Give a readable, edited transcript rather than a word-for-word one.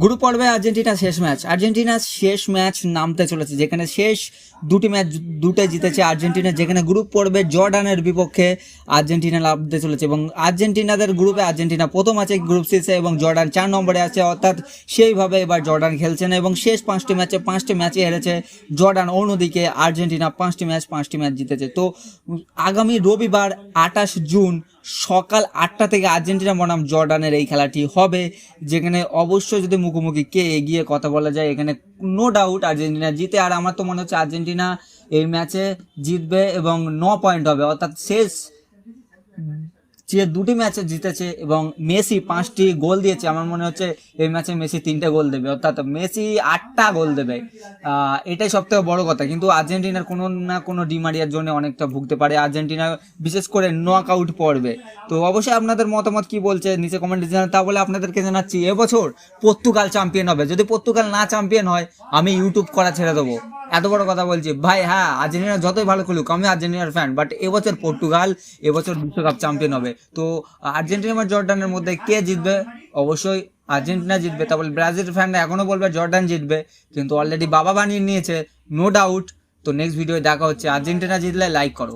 Group পর্বে আর্জেন্টিনার শেষ ম্যাচ নামতে চলেছে, যেখানে শেষ দুটি ম্যাচ দুটোই জিতেছে আর্জেন্টিনা, যেখানে গ্রুপ পর্বে জর্ডানের বিপক্ষে আর্জেন্টিনা নামতে চলেছে এবং আর্জেন্টিনাদের গ্রুপে আর্জেন্টিনা প্রথম আছে গ্রুপ সিতে এবং জর্ডান 4 নম্বরে আছে, অর্থাৎ সেইভাবে এবার জর্ডান খেলছে না এবং শেষ 5টি ম্যাচে হেরেছে জর্ডান। অন্যদিকে আর্জেন্টিনা 5টি ম্যাচ জিতেছে। তো আগামী রবিবার 28 জুন সকাল 8টা থেকে আর্জেন্টিনা বনাম জর্ডানের এই খেলাটি হবে, যেখানে অবশ্যই যদি মুখোমুখি কে এগিয়ে কথা বলা যায়, এখানে নো ডাউট আর্জেন্টিনা জিতে। আর আমার তো মনে হচ্ছে আর্জেন্টিনা এই ম্যাচে জিতবে এবং 9 পয়েন্ট হবে, অর্থাৎ শেষ যে দুটি ম্যাচে জিতেছে এবং মেসি 5টি গোল দিয়েছে, আমার মনে হচ্ছে এই ম্যাচে মেসি 3টে গোল দেবে, অর্থাৎ মেসি 8টা গোল দেবে। এটাই সব থেকে বড় কথা। কিন্তু আর্জেন্টিনার কোনো না কোনো ডিমারিয়ার জন্য অনেকটা ভুগতে পারে আর্জেন্টিনা, বিশেষ করে নক আউট পর্বে। তো অবশ্যই আপনাদের মতামত কি বলছে নিচে কমেন্টে জানান। তা বলে আপনাদেরকে জানাচ্ছি, এবছর পর্তুগাল চ্যাম্পিয়ন হবে। যদি পর্তুগাল না চ্যাম্পিয়ন হয়, আমি ইউটিউব করা ছেড়ে দেবো, এত বড় কথা বলছি ভাই। হ্যাঁ, আর্জেন্টিনা যতই ভালো খেলুক, আমি আর্জেন্টিনার ফ্যান, বাট এবছর পর্তুগাল এবছর বিশ্বকাপ চ্যাম্পিয়ন হবে। তো আর্জেন্টিনা আর জর্ডানের মধ্যে কে জিতবে? অবশ্যই আর্জেন্টিনা জিতবে। তারপরে ব্রাজিল ফ্যানরা এখনো বলবে জর্ডান জিতবে, কিন্তু অলরেডি বাবা বানিয়ে নিয়েছে, নো ডাউট। তো নেক্সট ভিডিও দেখা হচ্ছে। আর্জেন্টিনা জিতলে লাইক করো।